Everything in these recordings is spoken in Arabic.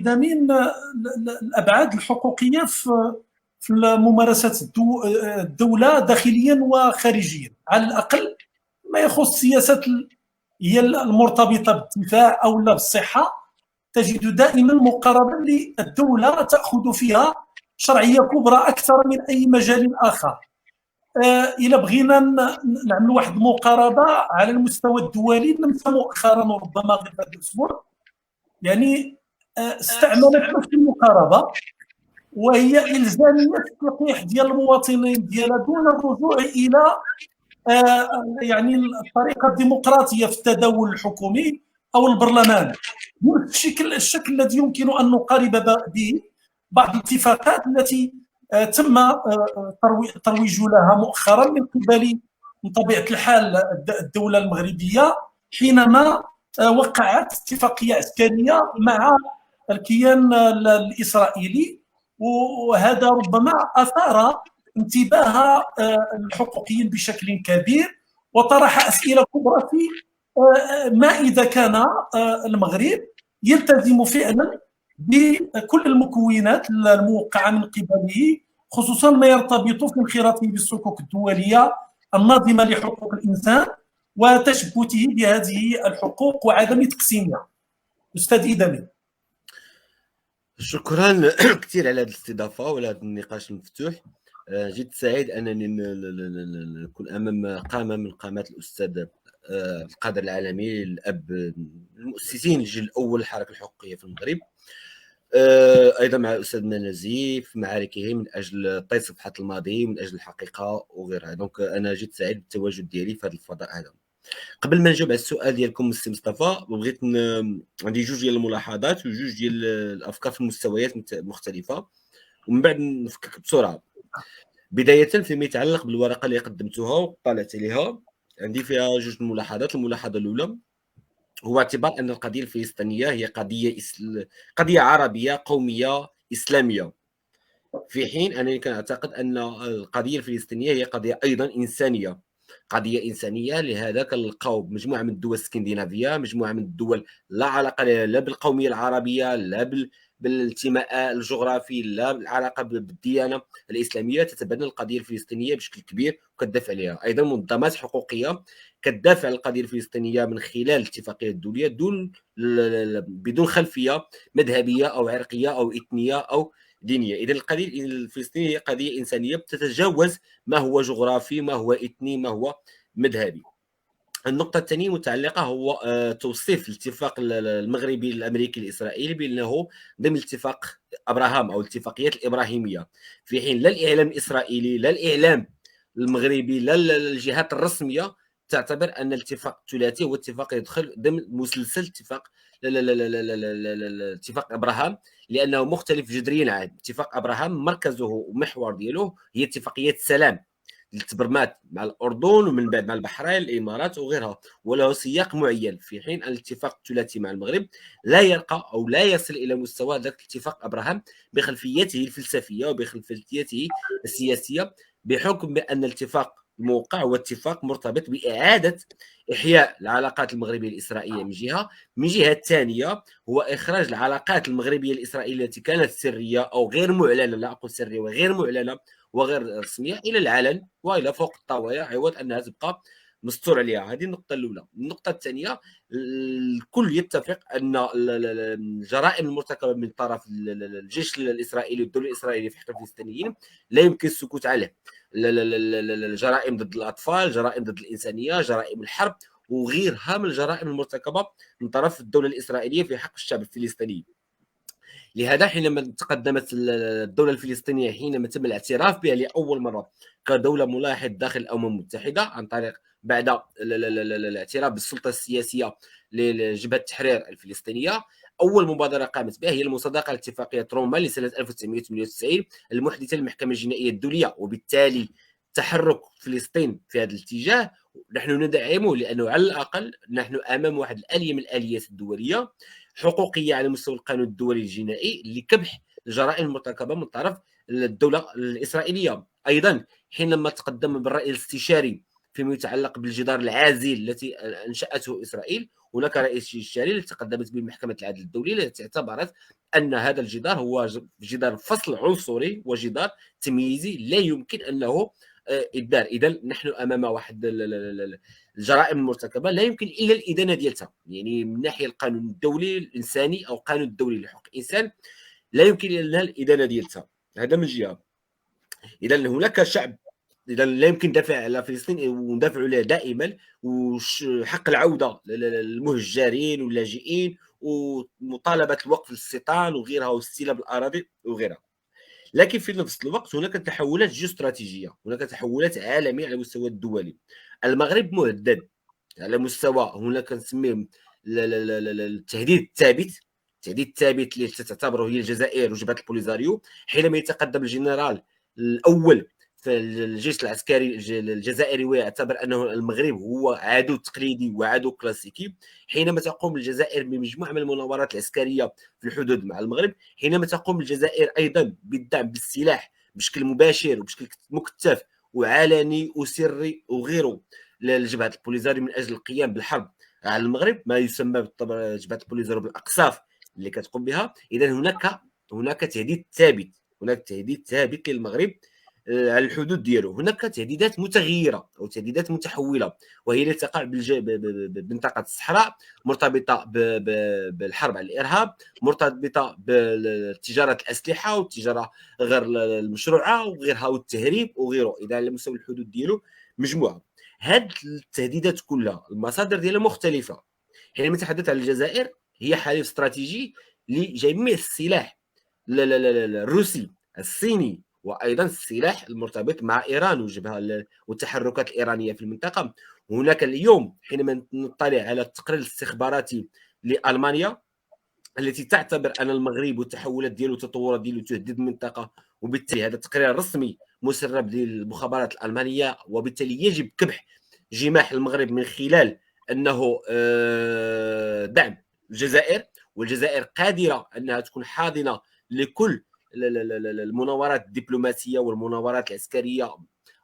واحده من الابعاد الحقوقيه في ممارسات الدوله داخليا وخارجيا، على الاقل ما يخص السياسات هي المرتبطه بالدفاع او لا بالصحه. تجد دائما مقاربه للدوله تاخذ فيها شرعيه كبرى اكثر من اي مجال اخر. الى بغينا نعمل واحد المقاربه على المستوى الدولي، لمسه مؤخرا وربما غير هذا الاسبوع يعني استعملت نفس المقاربه، وهي الزاميه التلقيح ديال المواطنين ديالها دون الرجوع الى يعني الطريقه الديمقراطيه في التداول الحكومي او البرلمان، الشكل الذي يمكن ان نقارب به بعض الاتفاقات التي تم الترويج لها مؤخرا من قبل من طبيعه الحال الدوله المغربيه، حينما وقعت اتفاقيه عسكريه مع الكيان الاسرائيلي، وهذا ربما اثار انتباه الحقوقيين بشكل كبير، وطرح اسئله كبرى في ما اذا كان المغرب يلتزم فعلا بكل المكونات الموقعه من قبله، خصوصا ما يرتبط في انخراطه بالصكوك الدوليه الناظمه لحقوق الانسان وتشبته بهذه الحقوق وعدم تقسيمها. استاذ إدمي، شكرا كثير على هذه الاستضافه وعلى هذا النقاش المفتوح. جد سعيد انني نكون امام قامه من قامات الاستاذ القادر العالمي، الاب المؤسسين الجيل الاول للحركه الحقوقيه في المغرب، ايضا مع الاستاذ نزيه في معاركه من اجل طي صفحه الماضي من اجل الحقيقه وغيرها. دونك انا جد سعيد بالتواجد ديالي في هذا الفضاء هذا. قبل ما نجاوب على السؤال ديالكم السي مصطفى، بغيت عندي جوج ديال الملاحظات وجوج ديال الافكار في المستويات مختلفه، ومن بعد نفكك بسرعه. بدايه فيما يتعلق بالورقه اللي قدمتوها وطلعت عليها، عندي فيها جوج الملاحظات. الملاحظه الاولى هو اعتبار ان القضيه الفلسطينيه هي قضيه عربيه قوميه اسلاميه، في حين انني كنعتقد ان القضيه الفلسطينيه هي قضيه ايضا انسانيه، قضيه انسانيه. لهذا كنلقاو مجموعه من الدول الاسكندنافيه، مجموعه من الدول لا علاقه لا بالقوميه العربيه لا بالانتماء الجغرافي لا العلاقه بالديانه الاسلاميه، تتبنى القضيه الفلسطينيه بشكل كبير وكتدافع عليها. ايضا منظمات حقوقيه كتدافع عن القضيه الفلسطينيه من خلال الاتفاقيه الدوليه بدون خلفيه مذهبيه او عرقيه او اثنيه او دينيه. اذا القضيه الفلسطينيه هي قضيه انسانيه تتجاوز ما هو جغرافي، ما هو اثني، ما هو مذهبي. النقطة الثانية متعلقة هو توصيف الاتفاق المغربي الأمريكي الإسرائيلي بأنه ضمن اتفاق أبراهام أو الاتفاقيات الإبراهيمية، في حين لا الإعلام الإسرائيلي لا الإعلام المغربي لا الجهات الرسمية تعتبر أن الاتفاق الثلاثي هو اتفاق يدخل ضمن مسلسل اتفاق اتفاق أبراهام، لأنه مختلف جذريا عن اتفاق أبراهام. مركزه ومحور دياله هي اتفاقية السلام التبرمات مع الاردن ومن بعد مع البحرين الامارات وغيرها، وله سياق معين، في حين الاتفاق الثلاثي مع المغرب لا يرقى او لا يصل الى مستوى ذاك اتفاق ابراهام بخلفيته الفلسفيه وبخلفيته السياسيه، بحكم بان الاتفاق الموقع هو اتفاق مرتبط باعاده احياء العلاقات المغربيه الاسرائيليه من جهه ثانيه هو اخراج العلاقات المغربيه الاسرائيليه التي كانت سريه او غير معلنه، لا اقول سريه وغير معلنه وغير رسميه، الى العلن والى فوق الطاوله، عوض انها تبقى مستور عليها. هذه النقطه الاولى. النقطه الثانيه، الكل يتفق ان الجرائم المرتكبه من طرف الجيش الاسرائيلي والدوله الاسرائيليه في حق الفلسطينيين لا يمكن السكوت عليه. الجرائم ضد الاطفال، جرائم ضد الانسانيه، جرائم الحرب وغيرها من الجرائم المرتكبه من طرف الدوله الاسرائيليه في حق الشعب الفلسطيني. لهذا حينما تقدمت الدولة الفلسطينية، حينما تم الاعتراف بها لأول مرة كدولة ملاحظ داخل الأمم المتحدة عن طريق بعد الاعتراف بالسلطة السياسية لجبهة التحرير الفلسطينية، أول مبادرة قامت بها هي المصادقة لاتفاقية روما لسنة 1998 المحدثة للمحكمة الجنائية الدولية، وبالتالي تحرك فلسطين في هذا الاتجاه نحن ندعمه، لأنه على الأقل نحن أمام واحد الآلية من الآليات الدولية حقوقيه على مستوى القانون الدولي الجنائي لكبح الجرائم المرتكبه من طرف الدوله الاسرائيليه. ايضا حينما تقدم بالراي الاستشاري فيما يتعلق بالجدار العازل التي انشاته اسرائيل، هناك راي استشاري التي تقدمت به محكمه العدل الدولي التي اعتبرت ان هذا الجدار هو جدار فصل عنصري وجدار تمييزي لا يمكن انه إدار. إذا نحن أمام واحد الجرائم المرتكبة لا يمكن إلا الإدانة ديالتها، يعني من ناحية القانون الدولي الإنساني أو القانون الدولي لحقوق الإنسان لا يمكن إلا الإدانة ديالتها. هذا من جهة. إذا هناك شعب، إذا لا يمكن ندافع على فلسطين وندافع عليها دائما، وحق العودة للمهجرين واللاجئين ومطالبة الوقف للاستيطان وغيرها واستلام الأراضي وغيرها. لكن في نفس الوقت هناك تحولات جيوستراتيجية، هناك تحولات عالمية على المستوى الدولي. المغرب مهدد على مستوى هناك نسميه التهديد الثابت، التهديد الثابت اللي تعتبره هي الجزائر وجبهة البوليزاريو، حينما يتقدم الجنرال الأول في الجيش العسكري الجزائري ويعتبر أنه المغرب هو عدو تقليدي وعدو كلاسيكي، حينما تقوم الجزائر بمجموعة من المناورات العسكرية في الحدود مع المغرب، حينما تقوم الجزائر أيضا بالدعم بالسلاح بشكل مباشر وبشكل مكثف وعلني وسري وغيره لجبهة البوليزاريو من أجل القيام بالحرب على المغرب، ما يسمى بالطبع جبهة البوليزاريو بالأقصاف اللي كتقوم بها. إذا هناك تهديد ثابت، هناك تهديد ثابت للمغرب على الحدود ديالو. هناك تهديدات متغيره او تهديدات متحوله، وهي اللي تقع بمنطقه الصحراء، مرتبطه بالحرب على الارهاب، مرتبطه بتجاره الاسلحه والتجاره غير المشروعه وغيرها والتهريب وغيره. اذا على مستوى الحدود ديالو مجموعه هاد التهديدات كلها المصادر ديالها مختلفه. حينما نتحدث عن الجزائر هي حليف استراتيجي لجميع السلاح الروسي الصيني وايضا السلاح المرتبط مع ايران وجبهه والتحركات الايرانيه في المنطقه. هناك اليوم حينما نطلع على التقرير الاستخباراتي لالمانيا التي تعتبر ان المغرب والتحولات ديالو والتطورات ديالو تهدد المنطقه، وبالتالي هذا التقرير رسمي مسرب للمخابرات الالمانيه، وبالتالي يجب كبح جماح المغرب من خلال انه دعم الجزائر، والجزائر قادره انها تكون حاضنه لكل المناورات الدبلوماسيه والمناورات العسكريه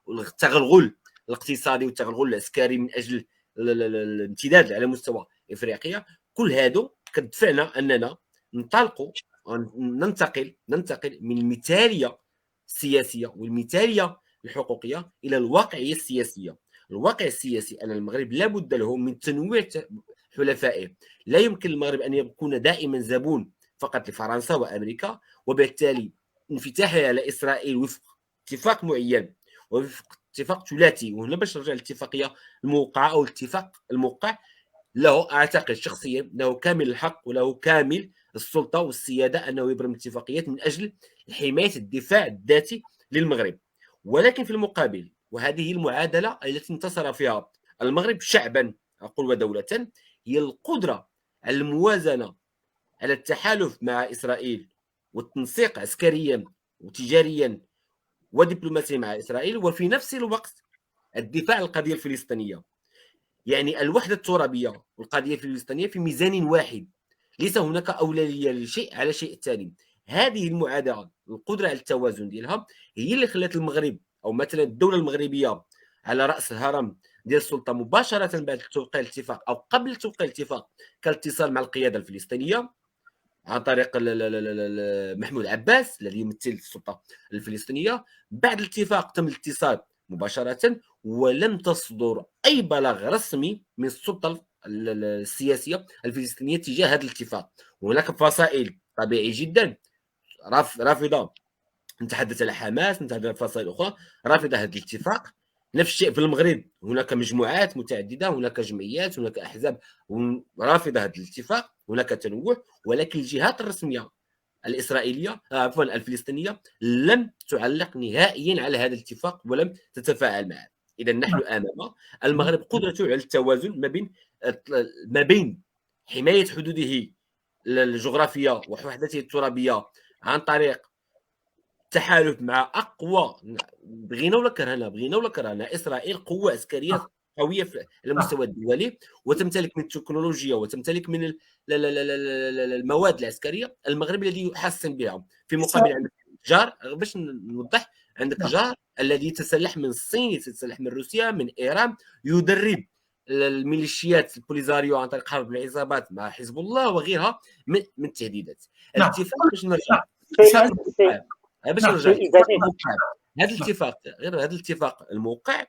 والتغلغل الاقتصادي والتغلغل العسكري من اجل الامتداد على مستوى افريقيا. كل هذا كدفعنا اننا ننتقل من المثاليه السياسيه والمثاليه الحقوقيه الى الواقعيه السياسيه. الواقع السياسي ان المغرب لابد له من تنويع حلفائه. لا يمكن المغرب ان يكون دائما زبون فقط لفرنسا وامريكا، وبالتالي انفتاحه على اسرائيل وفق اتفاق معين ووفق اتفاق ثلاثي. وهنا باش نرجع للاتفاقيه الموقعه او الاتفاق الموقع، له اعتقد شخصيا له كامل الحق وله كامل السلطه والسياده انه يبرم اتفاقيات من اجل حمايه الدفاع الذاتي للمغرب. ولكن في المقابل، وهذه المعادله التي انتصر فيها المغرب شعبا اقول ودوله، هي القدره على الموازنه على التحالف مع اسرائيل والتنسيق عسكريا وتجاريا ودبلوماسيا مع اسرائيل، وفي نفس الوقت الدفاع عن القضيه الفلسطينيه. يعني الوحده الترابيه والقضيه الفلسطينيه في ميزان واحد، ليس هناك اولويه لشيء على شيء ثاني. هذه المعادله القدره على التوازن ديالها هي اللي خلات المغرب او مثلا الدوله المغربيه على راس الهرم ديال السلطه مباشره بعد توقيع الاتفاق او قبل توقيع الاتفاق كالاتصال مع القياده الفلسطينيه عن طريق محمود عباس الذي يمثل السلطه الفلسطينيه. بعد الاتفاق تم الاتصال مباشره، ولم تصدر اي بلاغ رسمي من السلطه السياسيه الفلسطينيه تجاه هذا الاتفاق. وهناك فصائل طبيعي جدا رافضه، نتحدث على حماس، نتحدث على فصائل اخرى رافضه هذا الاتفاق. نفس الشيء في المغرب، هناك مجموعات متعدده، هناك جمعيات، هناك احزاب رافضه هذا الاتفاق، هناك تنوع. ولكن الجهات الرسميه الاسرائيليه عفوا الفلسطينيه لم تعلق نهائيا على هذا الاتفاق ولم تتفاعل معه. اذا نحن امام المغرب قدرته على التوازن ما بين حمايه حدوده الجغرافيه ووحدته الترابيه عن طريق التحالف مع اقوى، بغينا ولا كرهنا اسرائيل قوه عسكريه قويه على المستوى الدولي، وتمتلك من التكنولوجيا وتمتلك من المواد العسكريه. المغرب الذي يحسن بها، في مقابل عندك جار، باش نوضح، عندك جار الذي يتسلح من الصين، يتسلح من روسيا، من ايران، يدرب الميليشيات البوليزاريو عن طريق حرب العصابات مع حزب الله وغيرها من التهديدات. نعم. الاتفاق باش نرجع باش نعم. نرجع هذا الاتفاق غير هذا الاتفاق الموقع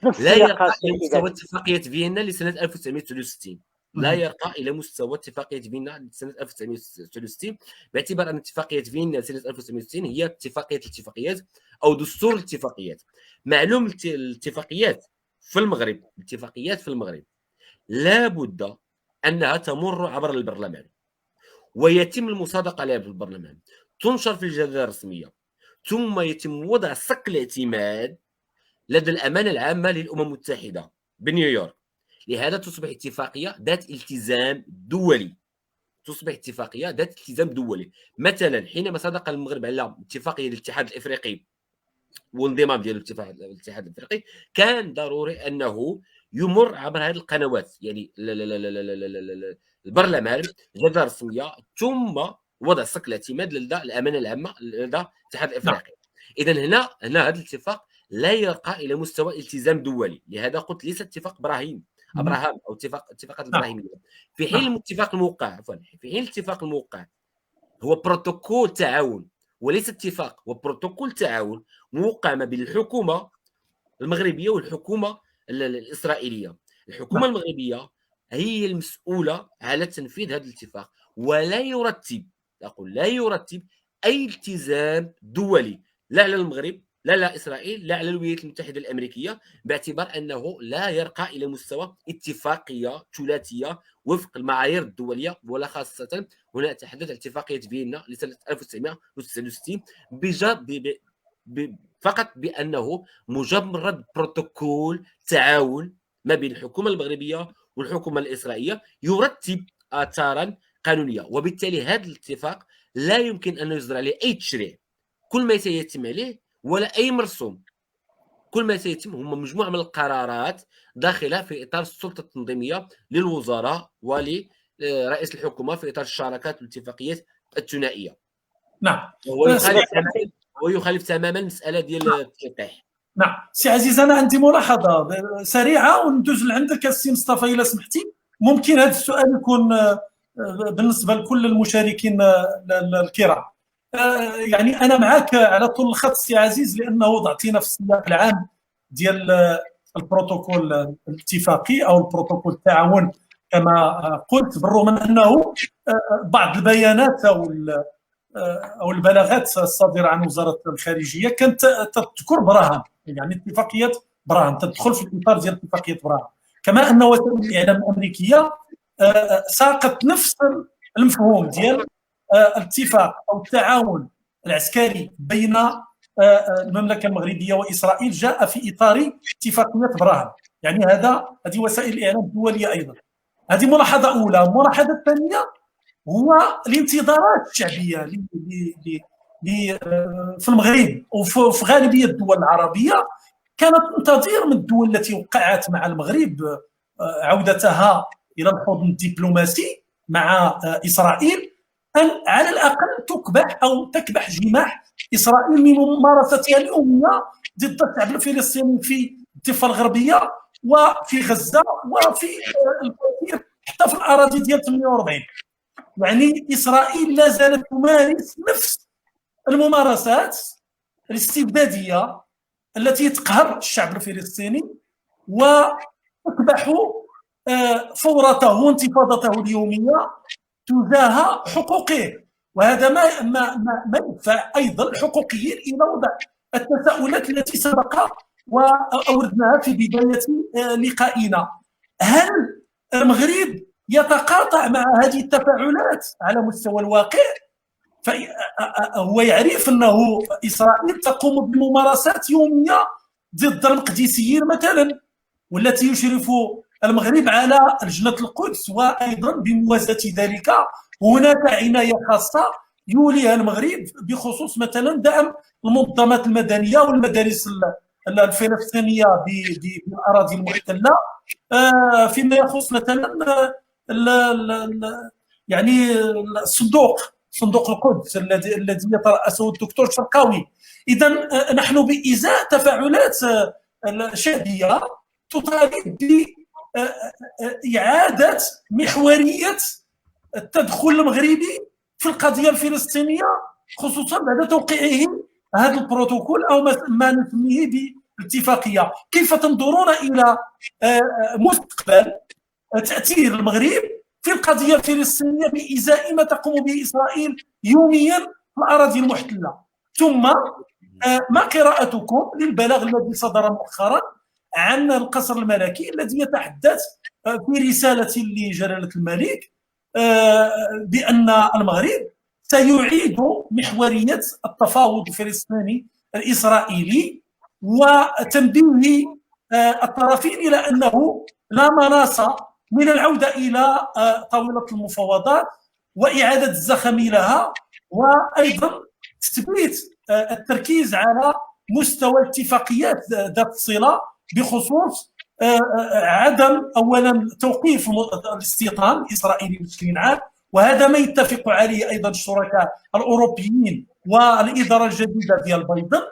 نفس لا يرقى النقاش الى مستوى اتفاقيه فيينا لسنه 1969. لا يرقى الى مستوى اتفاقيه فيينا لسنه 1969 باعتبار ان اتفاقيه فيينا لسنه 1969 هي اتفاقيه الاتفاقيات او دستور الاتفاقيات. معلوم الاتفاقيات في المغرب لا بد انها تمر عبر البرلمان ويتم المصادقه عليها في البرلمان، تنشر في الجريده الرسميه، ثم يتم وضع صك الاعتماد لدى الامانه العامه للامم المتحده بنيويورك. لهذا تصبح اتفاقيه ذات التزام دولي. مثلا حينما صادق المغرب على اتفاقيه الاتحاد الافريقي والانضمام ديال الاتحاد الافريقي، كان ضروري انه يمر عبر هذه القنوات، يعني البرلمان، الجريده الرسميه، ثم وضع صك الاعتماد لدى الامانه العامه لدى الاتحاد الافريقي. اذا هنا هذا الاتفاق لا يرقى الى مستوى التزام دولي. لهذا قلت ليس اتفاق ابراهام او اتفاقات الابراهيميه. في حين الاتفاق الموقع هو بروتوكول تعاون وليس اتفاق، وبروتوكول تعاون موقع ما بين الحكومه المغربيه والحكومه الاسرائيليه. الحكومه المغربيه هي المسؤوله على تنفيذ هذا الاتفاق، ولا يرتب اي التزام دولي، لا على المغرب، لا على اسرائيل، لا على الولايات المتحده الامريكيه، باعتبار انه لا يرقى الى مستوى اتفاقيه ثلاثيه وفق المعايير الدوليه، ولا خاصه هنا اتحدث عن اتفاقيه فيينا لسنه 1969 فقط بانه مجرد بروتوكول تعاون ما بين الحكومه المغربيه والحكومه الاسرائيليه يرتب اثارا قانونيه. وبالتالي هذا الاتفاق لا يمكن ان يصدر عليه اي تشريع. كل ما سيتم عليه ولا اي مرسوم، كل ما سيتم هم مجموعه من القرارات داخله في اطار السلطه التنظيميه للوزراء ولرئيس الحكومه في اطار الشراكات والاتفاقيات الثنائيه. نعم. ويخالف تماما المساله ديال التلقيح. نعم سي عزيز، انا عندي ملاحظه سريعه وندوز لعندك السي مصطفى الا سمحتي. ممكن هذا السؤال يكون بالنسبه لكل المشاركين الكرام. يعني انا معك على طول الخط سي عزيز، لانه وضعتينا في السياق العام ديال البروتوكول الاتفاقي او البروتوكول التعاون كما قلت، بالرغم من انه بعض البيانات او البلاغات الصادره عن وزاره الخارجيه كانت تذكر براهام، يعني اتفاقيه براهام تدخل في الاطار ديال اتفاقيه براهام، كما ان وسائل الاعلام الامريكيه ساقت نفس المفهوم ديال الاتفاق او التعاون العسكري بين المملكه المغربيه واسرائيل جاء في اطار اتفاقيه براهام. يعني هذه وسائل الاعلام الدوليه ايضا. هذه ملاحظه اولى. الملاحظه الثانيه هو الانتظارات الشعبيه في المغرب وفي غالبيه الدول العربيه كانت تنتظر من الدول التي وقعت مع المغرب عودتها الى الحضن الدبلوماسي مع اسرائيل ان على الاقل تكبح جماح اسرائيل من ممارستها اليوميه ضد الشعب الفلسطيني في الضفه الغربيه وفي غزه وفي الكثير حتى في الاراضي ديال 48. يعني اسرائيل لا زالت تمارس نفس الممارسات الاستبداديه التي تقهر الشعب الفلسطيني وتكبح ثورته وانتفاضته اليوميه تجاه حقوقه. وهذا ما يدفع ايضا الحقوقيين الى وضع التساؤلات التي سبق واوردناها في بدايه لقائنا. هل المغرب يتقاطع مع هذه التفاعلات على مستوى الواقع؟ فهو يعرف انه اسرائيل تقوم بممارسات يوميه ضد المقدسيين مثلا، والتي يشرف المغرب على لجنه القدس، وايضا بموازاه ذلك هناك عنايه خاصه يوليها المغرب بخصوص مثلا دعم المنظمات المدنيه والمدارس الفلسطينيه بالاراضي المحتله، فيما يخص مثلا يعني صندوق القدس الذي يترأسه الدكتور شرقاوي. اذا نحن بإزاء تفاعلات شعبيه تطالب اعاده محوريه التدخل المغربي في القضيه الفلسطينيه، خصوصا بعد توقيعه هذا البروتوكول او ما نسميه باتفاقيه. كيف تنظرون الى مستقبل تاثير المغرب في القضيه الفلسطينيه بازاء ما تقوم به اسرائيل يوميا في الاراضي المحتله؟ ثم ما قراءتكم للبلاغ الذي صدر مؤخرا عن القصر الملكي الذي يتحدث في رساله لجلاله الملك بان المغرب سيعيد محوريه التفاوض الفلسطيني الاسرائيلي، وتنبيه الطرفين الى انه لا مناص من العوده الى طاوله المفاوضات واعاده الزخم لها، وايضا تثبيت التركيز على مستوى اتفاقيات ذات الصله بخصوص عدم اولا توقيف الاستيطان الاسرائيلي بشكل عام، وهذا ما يتفق عليه ايضا الشركاء الاوروبيين والاداره الجديده ديال بايدن،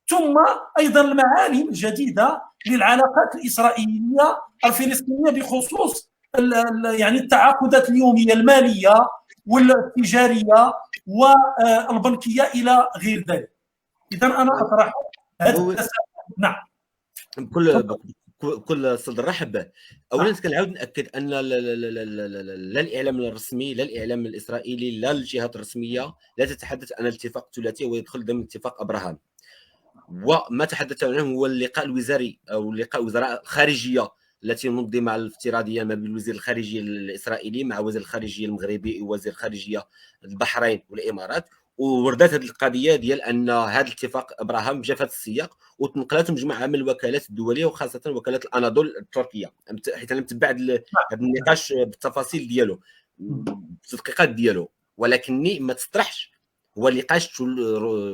ثم ايضا المعالم الجديده للعلاقات الاسرائيليه الفلسطينيه بخصوص يعني التعاقدات اليوميه الماليه والتجاريه والبنكيه الى غير ذلك. اذا انا اطرح هذا التساؤل. نعم، بكل صدر رحب به. اولا كنعاود ناكد ان لا الاعلام الرسمي لا الاعلام الاسرائيلي لا الجهات الرسميه لا تتحدث عن الاتفاق الثلاثي ويدخل ضمن اتفاق ابراهام، وما تحدث عنه هو اللقاء الوزاري او لقاء وزراء الخارجيه التي نظم افتراضيا ما بين وزير الخارجيه الاسرائيلي مع وزير الخارجيه المغربي ووزير الخارجيه البحرين والامارات، ووردات هذه القضيه ديال ان هذا الاتفاق ابراهام جاء في هذا السياق وتنقلت مجموعه من الوكالات الدوليه وخاصه وكاله الاناضول التركيه، حيث انا متبع هذا النقاش بالتفاصيل ديالو بالتدقيقات ديالو، ولكني ما تطرحش هو نقاش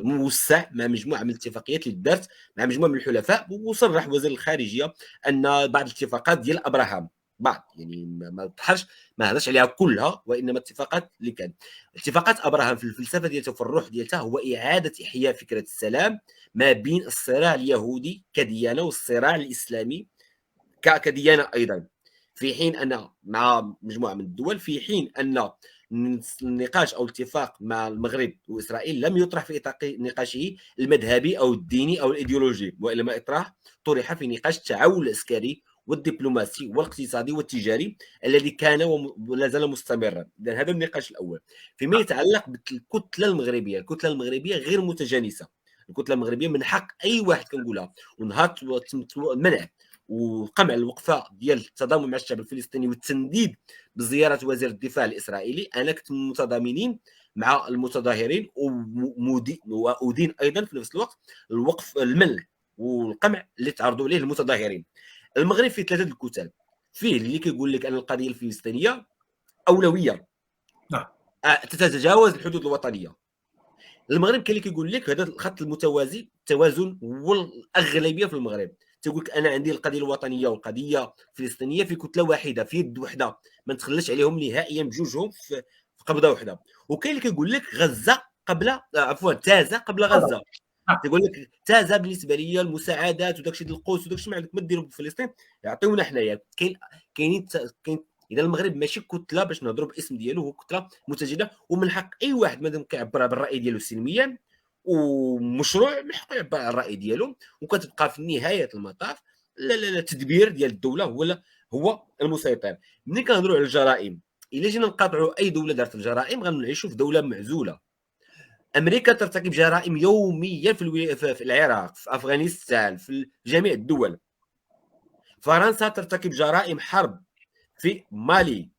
موسع مع مجموعه من الاتفاقيات اللي دارت مع مجموعه من الحلفاء، وصرح وزير الخارجيه ان بعض الاتفاقات ديال ابراهام بعض يعني ما طرحش ما هضرش عليها كلها، وانما اتفاقات اللي كانت اتفاقات ابراهام في الفلسفه ديالها وفي الروح ديالها هو اعاده احياء فكره السلام ما بين الصراع اليهودي كديانه والصراع الاسلامي كديانه ايضا، في حين ان مع مجموعه من الدول، في حين ان النقاش او الاتفاق مع المغرب واسرائيل لم يطرح في اطار نقاشه المذهبي او الديني او الايديولوجي، وانما طرح في نقاش التعاون العسكري والدبلوماسي والاقتصادي والتجاري الذي كان ولا زال مستمرا. اذا هذا النقاش الاول. فيما يتعلق بالكتله المغربيه، الكتله المغربيه غير متجانسه، الكتله المغربيه من حق اي واحد كنقولها ونهار المنع وقمع الوقفه ديال التضامن مع الشعب الفلسطيني والتنديد بزياره وزير الدفاع الاسرائيلي، انا كنت من المتضامنين مع المتظاهرين وادين ايضا في نفس الوقت الوقف المنع والقمع اللي تعرضوا عليه المتظاهرين. المغرب فيه ثلاثه الكتل، فيه اللي كيقول لك ان القضيه الفلسطينيه اولويه تتجاوز الحدود الوطنيه. المغرب كاين اللي كيقول لك هذا الخط المتوازي التوازن هو الاغلبيه في المغرب، تقول لك انا عندي القضيه الوطنيه والقضيه الفلسطينيه في كتله واحده في يد وحده ما نتخلاش عليهم نهائيا بجوجهم في قبضه واحده. وكاين اللي كيقول لك غزه قبل تازه قبل غزه، تقول لك تازه بالنسبه لي المساعدات وداكشي ديال القدس وداكشي ما عندك ما ديروا بفلسطين يعطيونا حنايا. كاين اذا المغرب ماشي كتله باش نهضروا باسم ديالو، هو كتله متجده ومن حق اي واحد مادام كيعبر بالراي ديالو سلميا ومشروع من حقه يعبر على الراي ديالو، وكتبقى في نهايه المطاف لا التدبير ديال الدوله هو المسيطر. ملي كنهضروا على الجرائم، الا جينا نقاطعوا اي دوله دارت الجرائم غنعيشوا في دوله معزوله. امريكا ترتكب جرائم يوميا في العراق، في افغانستان، في جميع الدول. فرنسا ترتكب جرائم حرب في مالي.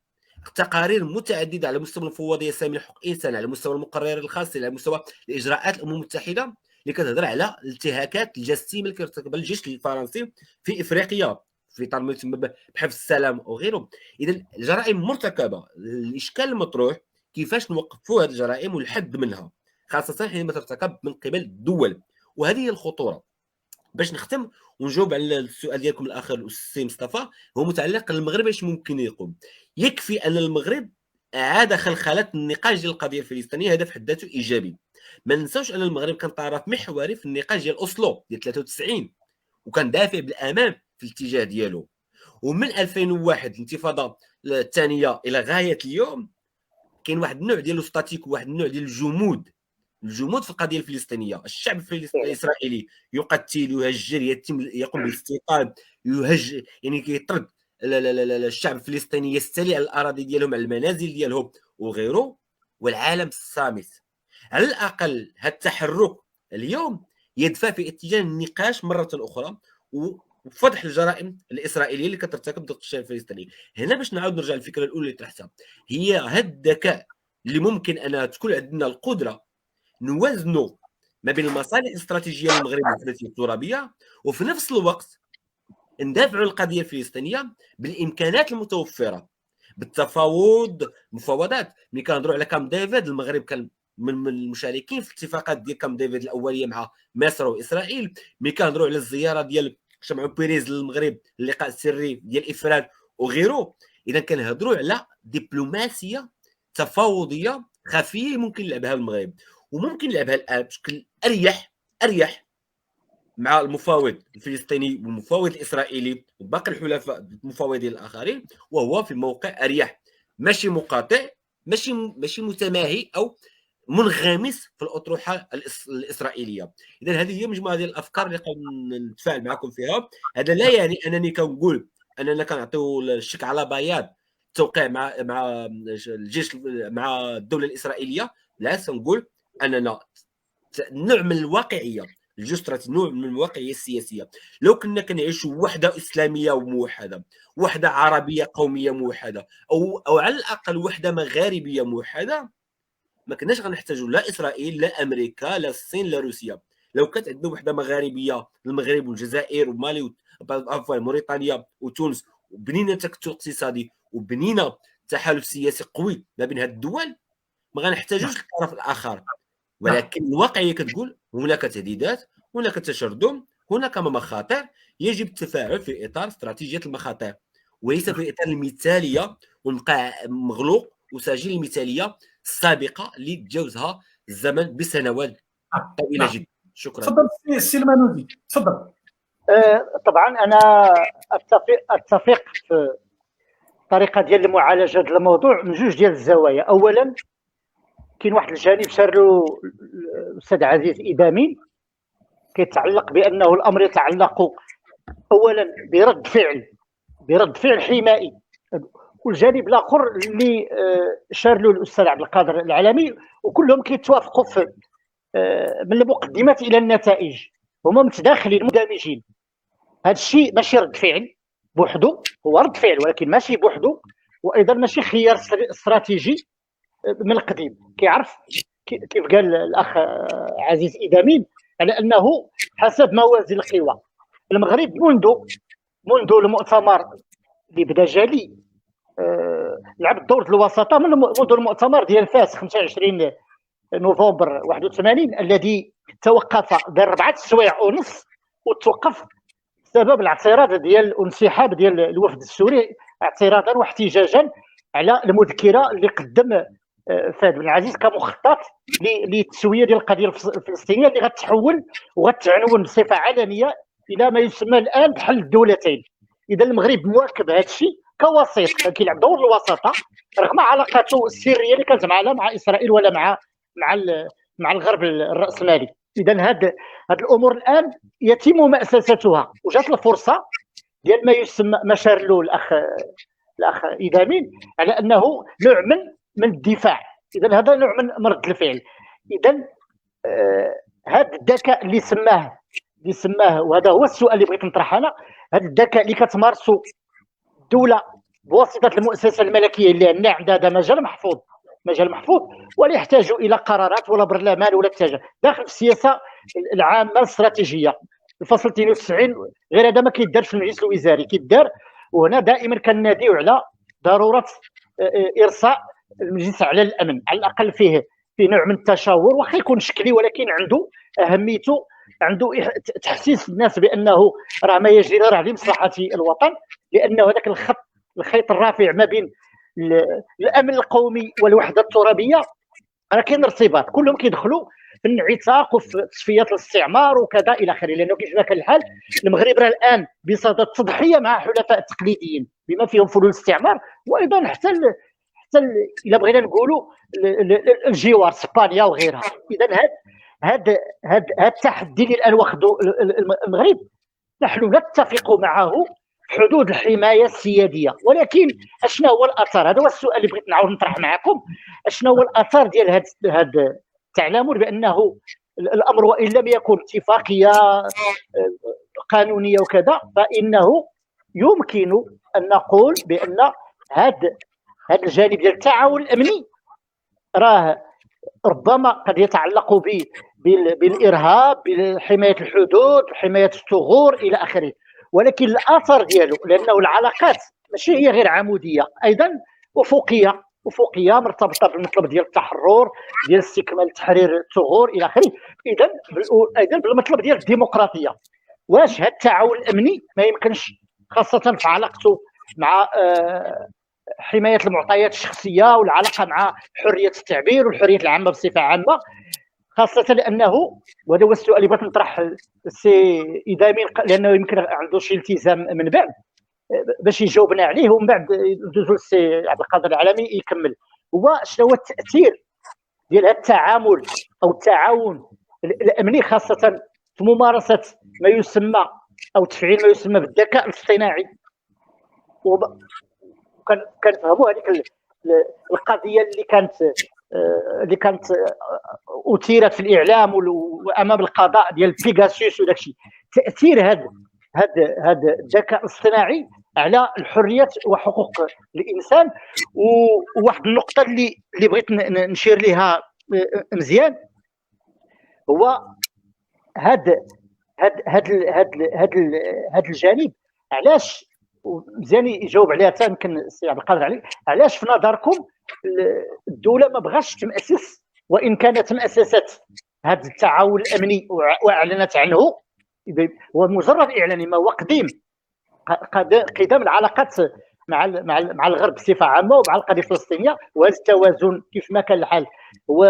تقارير متعدده على مستوى المفوضيه الساميه لحقوق الانسان، على مستوى المقرر الخاص، على مستوى الاجراءات الامم المتحده اللي كتهضر على الانتهاكات الجسيمه اللي كيرتكبها الجيش الفرنسي في افريقيا في اطار ما يسمى بحفظ السلام وغيره. اذا الجرائم مرتكبه، الاشكال المطروح كيفاش نوقفوا هذه الجرائم والحد منها، خاصه حينما ترتكب من قبل الدول، وهذه هي الخطوره. باش نختم ونجاوب على السؤال ديالكم الاخر الاستاذ مصطفى، هو متعلق المغرب ايش ممكن يقوم. يكفي ان المغرب اعاد خلخله النقاش ديال القضيه الفلسطينيه، هذا في حد ذاته ايجابي. ما ننساوش ان المغرب كان طرف محوري في النقاش ديال اوسلو ديال 93 وكان دافع بالامام في الاتجاه ديالو، ومن 2001 الانتفاضه الثانيه الى غايه اليوم كاين واحد النوع ديال ستاتيك وواحد النوع ديال الجمود في القضيه الفلسطينيه. الشعب الاسرائيلي يقتل، يهجر، يقوم بالاستيطان، يهج، يعني كيطرد الشعب الفلسطيني، يستولي على الاراضي ديالهم، على المنازل ديالهم وغيره، والعالم الصامت. على الاقل هذا التحرك اليوم يدفع في اتجاه النقاش مره اخرى وفضح الجرائم الاسرائيليه اللي كترتكب ضد الشعب الفلسطيني. هنا باش نعاود نرجع للفكره الاولى اللي طرحتها، هي هذا الذكاء اللي ممكن ان تكون عندنا القدره نوازنوا ما بين المصالح الاستراتيجيه للمغرب والفلسطينيه الترابيه، وفي نفس الوقت ندافعوا القضيه الفلسطينيه بالامكانات المتوفره، بالتفاوض، مفاوضات. ملي كنهضروا على كام ديفيد، المغرب كان من المشاركين في الاتفاقات ديال كام ديفيد الاوليه مع مصر واسرائيل. ملي كنهضروا على الزياره ديال شمعون بيريز للمغرب، اللقاء السري ديال افراد وغيره، اذا كنهضروا على دبلوماسيه تفاوضيه خفيه ممكن يلعبها المغرب، وممكن يلعبها الان بشكل اريح مع المفاوض الفلسطيني والمفاوض الاسرائيلي وباقي الحلفاء المفاوضين الاخرين، وهو في موقع اريح، ماشي مقاطع، ماشي متماهي او منغمس في الاطروحه الاسرائيليه. اذا هذه هي مجموعه ديال الافكار اللي نتفاعل معكم فيها. هذا لا يعني انني كنقول اننا كنعطيو الشك على بياض التوقيع مع الجيش، مع الدوله الاسرائيليه. لا، سنقول اننا نوع من الواقعيه، الجسرة نوع من الواقعيه السياسيه. لو كنا كنعيشوا وحده اسلاميه وموحده، وحده عربيه قوميه موحده، او على الاقل وحده مغاربيه موحده، ما كناش غنحتاجوا لا اسرائيل، لا امريكا، لا الصين، لا روسيا. لو كانت عندنا وحده مغاربيه، المغرب والجزائر ومالي موريتانيا وتونس، وبنينا تكتل اقتصادي وبنينا تحالف سياسي قوي ما بين هذه الدول، ما غنحتاجوش الطرف الاخر. ولكن الواقعيه كتقول هناك تهديدات، هناك تشرذم، هناك مخاطر، يجب التفاعل في اطار استراتيجيه المخاطر، وليس في اطار المثاليه ونبقى مغلوق وسجل المثاليه السابقه اللي تجاوزها الزمن بسنوات طويله جدا. شكرا. تفضل السي المانوذي، تفضل. طبعا انا اتفق في الطريقه ديال المعالجه هذا الموضوع من جوج ديال الزوايا. اولا كاين واحد الجانب شارلو الاستاذ عزيز إدامي كيتعلق بانه الامر يتعلق اولا برد فعل حمائي، والجانب الاخر اللي شارلو الاستاذ عبد القادر العلمي، وكلهم كيتوافقوا في من المقدمات الى النتائج، هما متداخلين مندمجين. هذا الشيء ماشي رد فعل بوحدو، هو رد فعل ولكن ماشي بوحدو، وايضا ماشي خيار استراتيجي من القديم. كيعرف كيف قال الاخ عزيز إدامين على انه حسب موازين القوى. المغرب منذ المؤتمر اللي بدا جالي لعب دور الوساطه منذ المؤتمر ديال فاس 25 نوفمبر 81 الذي توقف دار 4 سوايع ونص، وتوقف بسبب الاعتراض ديال الانسحاب ديال الوفد السوري اعتراضا واحتجاجا على المذكره اللي قدم فهد بن العزيز كمخطط للتسويه ديال القضيه الفلسطينيه اللي غتحول وغتعنون بصفه علنيه الى ما يسمى الان بحل الدولتين. اذا المغرب مواكب هذا الشيء كوسيط، كيلعب دور الوساطه رغم علاقاته السريه اللي كانت مع اسرائيل ولا مع الغرب الراسمالي. اذا هاد الامور الان يتم مأسستها، وجات الفرصه ديال ما يسمى ما شارلو الاخ إدامين على انه نوع من الدفاع. اذا هذا نوع من رد الفعل. اذا هذا الذكاء اللي سماه وهذا هو السؤال اللي بغيت نطرحه انا، هذا الذكاء اللي كتمارسه الدوله بواسطه المؤسسه الملكيه اللي عندها هذا مجال محفوظ ولا يحتاج الى قرارات ولا برلمان ولا اتجاه داخل السياسه العامه الاستراتيجيه. الفصل 92 غير هذا ما كيدارش في المجلس الوزاري، كيدار. وهنا دائما كناديو على ضروره ارساء المجلس على الامن، على الاقل فيه نوع من التشاور، واخا يكون شكلي ولكن عنده اهميته، عنده تحسيس الناس بانه راه ما يجري راه لمصلحه الوطن، لانه هذاك الخيط الرافع ما بين الامن القومي والوحده الترابيه راه كاين ارتباط، كلهم كيدخلوا في الانعتاق وفي تصفيه الاستعمار وكذا الى اخره. لانه كيف كان الحال المغرب راه الان بصدد التضحيه مع حلفاء التقليديين بما فيهم فلول الاستعمار، وايضا حتى الا بغينا نقولوا الجوار اسبانيا وغيرها. اذا هذا التحدي اللي الان واخذوا المغرب نحن نتفق معه حدود الحمايه السياديه، ولكن اشنا هو الاثر؟ هذا هو السؤال اللي بغيت نعاود نطرح معكم. اشنا هو الاثر ديال هذا التعامل؟ بانه الامر وان لم يكن اتفاقيه قانونيه وكذا، فانه يمكن ان نقول بان هذا الجانب ديال التعاون الامني راه ربما قد يتعلق بالارهاب، بحمايه الحدود، حمايه الثغور الى اخره، ولكن الاثر ديالو لانه العلاقات ماشي هي غير عموديه، ايضا افقيه مرتبطه بالمطلب ديال التحرر، ديال استكمال تحرير الثغور الى اخره، ايضا بالمطلب ديال الديمقراطيه. واش هذا التعاون الامني ما يمكنش خاصه في علاقته مع حمايه المعطيات الشخصيه والعلاقه مع حريه التعبير والحريه العامه بصفه عامه، خاصه لانه، وهذا هو السؤال اللي بغيت نطرح السي إدامي لانه يمكن عنده شي التزام من بعد باش يجاوبنا عليه، ومن بعد ندوزو للسي عبد القادر العلامي يكمل. هو شنو هو التاثير ديال هذا التعامل او التعاون الامني، خاصه في ممارسه ما يسمى او تفعيل ما يسمى بالذكاء الاصطناعي؟ كنفهموا هذيك القضيه اللي كانت اثيرت في الاعلام وامام القضاء ديال بيغاسوس وداك الشيء. تاثير هذا الذكاء الاصطناعي على الحريات وحقوق الانسان. وواحد النقطه اللي بغيت نشير لها مزيان هو هذا الجانب. علاش مزيان يجاوب عليها حتى يمكن السي عبد القادر علي، علاش في نظركم الدوله ما بغاش تمأسس، وان كانت تمأسست هذا التعاون الامني واعلنت عنه؟ هو مجرد اعلان، ما هو قدام العلاقات مع الغرب بصفه عامه ومع القضيه الفلسطينيه. وهذا التوازن كيف ما كان الحال هو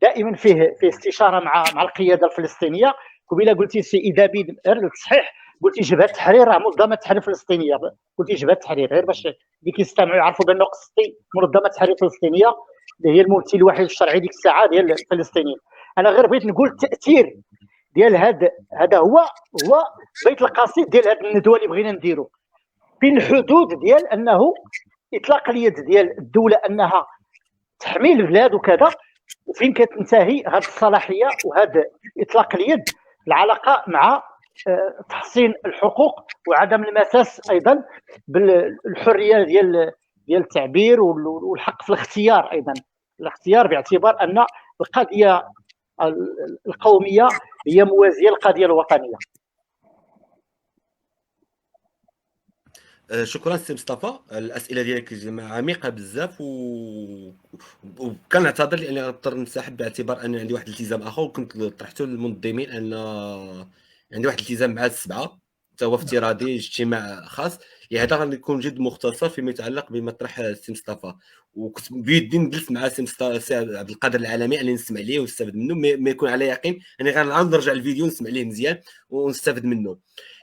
دائما فيه استشاره مع القياده الفلسطينيه. قبيله قلتي سي إدابي الصحيح، قلتي جبهه التحرير راه منظمه التحرير الفلسطينيه، قلتي جبهه التحرير غير باش اللي كيستمعوا يعرفوا بانه قصدي منظمه التحرير الفلسطينيه اللي هي الممثل الوحيد الشرعي ديك الساعه ديال الفلسطينيين. انا غير بغيت نقول التاثير ديال هذا هو بيت القصيد ديال هذه الندوه اللي بغينا نديرو في الحدود ديال انه اطلاق اليد ديال الدوله انها تحمي البلاد وكذا، وفين كتنتهي هذه الصلاحيه وهذا اطلاق اليد العلاقه مع تحسين الحقوق وعدم المساس ايضا بالحريه ديال التعبير والحق في الاختيار، ايضا الاختيار باعتبار ان القضيه القوميه هي موازيه للقضيه الوطنيه. شكرا سي مصطفى، الاسئله ديالك عميقه بزاف وكنعتذر لاني غنضطر نسحب باعتبار ان عندي واحد الالتزام اخر، وكنت طرحته للمنظمين ان عندي واحد الالتزام مع السبعه حتى هو افتراضي اجتماع خاص، لهذا غنكون جد مختصر فيما يتعلق بما طرح السي مصطفى. وكنت بيدي نجلس مع السي عبد القادر العلامي اني نسمع ليه ونستافد منه، ما يكون على يقين اني غنعاود نرجع الفيديو نسمع ليه مزيان ونستافد منه.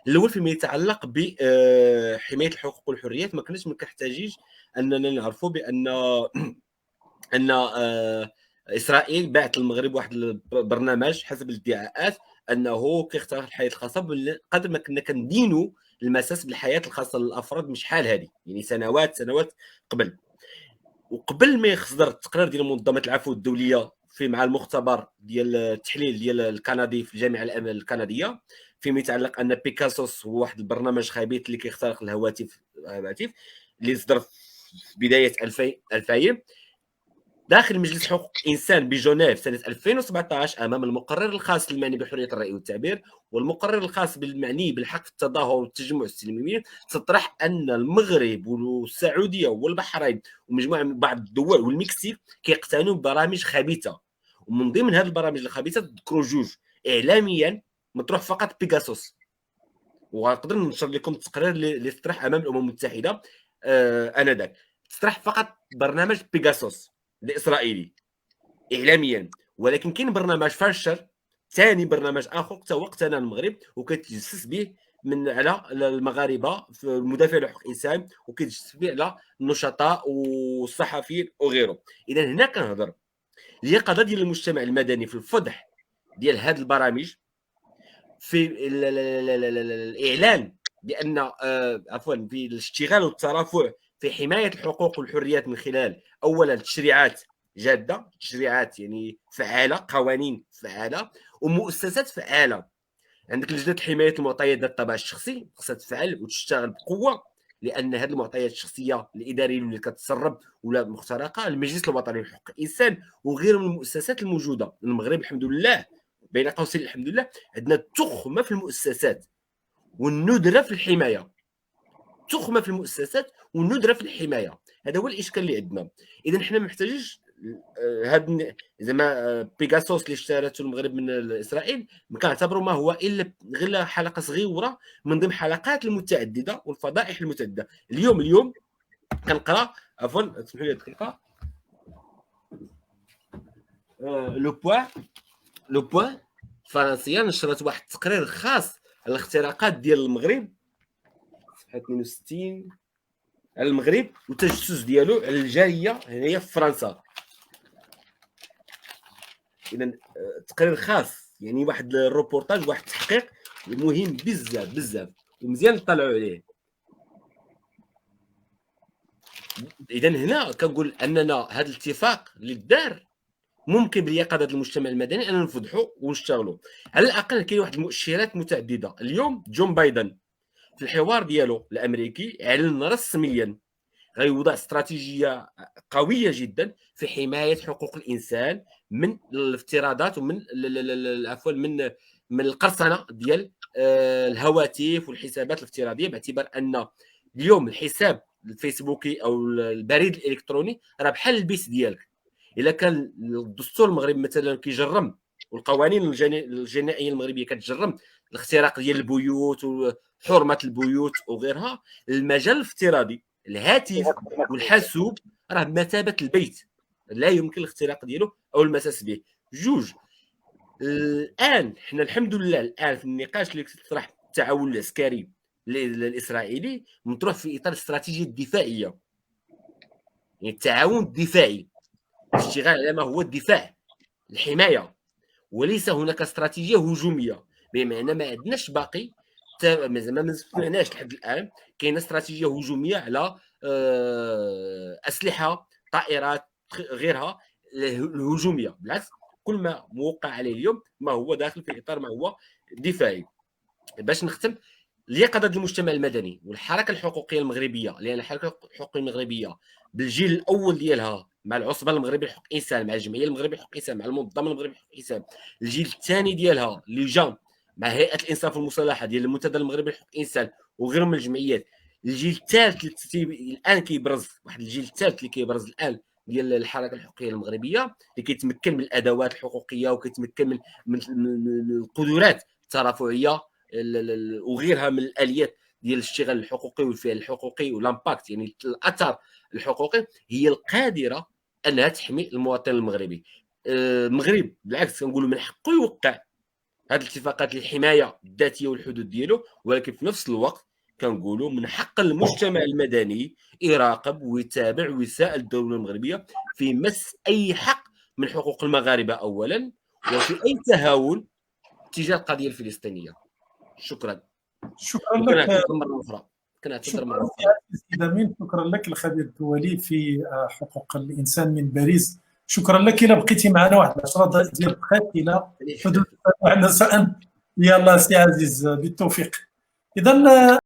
الاول فيما يتعلق بحمايه الحقوق والحريات، ما كناش محتاجين اننا نعرفوا بان اسرائيل باعت للمغرب واحد البرنامج حسب الادعاءات انه كيخترق الحياه الخاصه، قدر ما كنا كندينوا المساس بالحياه الخاصه للافراد مش حال هذه، يعني سنوات قبل. وقبل ما يصدر التقرير ديال منظمه العفو الدوليه في مع المختبر ديال التحليل ديال الكندي في الجامعه الكنديه فيما يتعلق ان بيكاسوس هو واحد البرنامج خبيث اللي كيخترق الهواتف اللي صدر في بدايه 2000 داخل مجلس حقوق الانسان بجنيف سنه 2017 امام المقرر الخاص المعني بحريه الراي والتعبير والمقرر الخاص بالمعني بالحق في التظاهر والتجمع السلمي، تطرح ان المغرب والسعوديه والبحرين ومجموعه من بعض الدول والمكسيك كيقتنوا ببرامج خبيثه، ومن ضمن هذه البرامج الخبيثه تذكروا جوج اعلاميا مطروح فقط بيغاسوس. وغنقدر ننشر لكم التقرير اللي طرح امام الامم المتحده انذاك، تطرح فقط برنامج بيغاسوس الاسرائيلي اعلاميا، ولكن كاين برنامج فاشر ثاني، برنامج اخر حتى هو اقتنع المغرب وكيتجسس به من على المغاربه في المدافع لحقوق الانسان، وكيتجسس به على النشطاء والصحفيين وغيره. اذا هنا كنهضر اليقظه ديال المجتمع المدني في الفضح ديال هذه البرامج، في الاعلان بان عفوا في الاشتغال والترافع في حمايه الحقوق والحريات من خلال اولا تشريعات جاده، تشريعات يعني فعاله، قوانين فعاله ومؤسسات فعاله. عندك لجنه حمايه المعطيات ذات الطابع الشخصي خصها تفعل وتشتغل بقوه، لان هذه المعطيات الشخصيه الاداريه اللي كتسرب ولا مخترقه، المجلس الوطني لحقوق الانسان وغيره من المؤسسات الموجوده. المغرب الحمد لله بين قوسين الحمد لله عندنا التخمه في المؤسسات والندره في الحمايه، تخمه في المؤسسات والندره في الحمايه. هذا هو الاشكال اللي عندنا. اذا حنا ما محتاجينش هاد زعما بيغاسوس اللي اشترته المغرب من اسرائيل كنعتبروا ما هو الا غير حلقه صغيره من ضمن حلقات المتعدده والفضائح المتعدده. اليوم كنقرا عفوا اسمحوا لي دقيقه، لو بوين الفرنسيه نشرت واحد التقرير خاص على الاختراقات ديال المغرب صفحه 62 على المغرب والتجسس ديالو على الجاليه هنايا في فرنسا. اذا تقرير خاص يعني واحد الروبورتاج، واحد التحقيق مهم بزاف بزاف ومزيان نطلعوا عليه. اذا هنا كنقول اننا هذا الاتفاق اللي دار ممكن باليقظه المجتمع المدني ان نفضحوا ونشتغلوا. على الاقل كاين واحد المؤشرات متعدده. اليوم جون بايدن في الحوار ديالو الامريكي اعلن رسميا غيوضع استراتيجيه قويه جدا في حمايه حقوق الانسان من الافتراضات ومن عفوا من القرصنه ديال الهواتف والحسابات الافتراضيه، باعتبار ان اليوم الحساب الفيسبوكي او البريد الالكتروني راه بحال البيس ديالك. الا كان الدستور المغربي مثلا كيجرم والقوانين الجنائيه المغربيه كتجرم الاختراق ديال البيوت وحرمه البيوت وغيرها، المجال الافتراضي الهاتف والحاسوب راه بمثابه البيت، لا يمكن الاختراق ديالو او المساس به. جوج الان حنا الحمد لله الان في النقاش اللي كيطرح التعاون العسكري الاسرائيلي مطروح في اطار الاستراتيجيه الدفاعيه، يعني التعاون الدفاعي، الاشتغال على ما هو الدفاع، الحمايه، وليس هناك استراتيجيه هجوميه. بمعنى ما عندناش باقي زعما ما سمعناش لحد الان كاينه استراتيجيه هجوميه على اسلحه، طائرات، غيرها الهجوميه. بالعكس كل ما موقع عليه اليوم ما هو داخل في اطار ما هو دفاعي. باش نختم، اليقظه المجتمع المدني والحركه الحقوقيه المغربيه، لان الحركه الحقوقيه المغربيه بالجيل الاول ديالها مع العصبه المغربيه لحقوق الانسان، مع الجمعيه المغربيه لحقوق الانسان، مع المنظمه المغربيه لحقوق الانسان، الجيل الثاني ديالها اللي جا مع هيئه الانصاف والمصالحه ديال المنتدى المغربي لحقوق الانسان وغيرهم من الجمعيات، الجيل الثالث اللي الان كيبرز، واحد الجيل الثالث اللي كيبرز الان ديال الحركه الحقوقيه المغربيه اللي كيتمكن من الادوات الحقوقيه وكيتمكن من القدرات الترافعيه وغيرها من الاليات ديال الاشتغال الحقوقي والفعل الحقوقي والامباكت، يعني الاثر الحقوقي، هي القادره انها تحمي المواطن المغربي. المغرب بالعكس كنقولوا من حقه يوقع هذه الاتفاقات للحمايه الذاتيه والحدود ديالو، ولكن في نفس الوقت كنقولوا من حق المجتمع المدني يراقب ويتابع ويساءل الدوله المغربيه في مس اي حق من حقوق المغاربه اولا، وفي اي تهاون تجاه القضيه الفلسطينيه. شكرا لك مره اخرى. شكرا لك شكرا لك الخبير الدولي في حقوق الانسان من باريس. شكرا لك. الى بقيتي معنا واحد 10 ديال الدقائق الى حدود عندنا سؤال. يلا سي عزيز بالتوفيق. اذا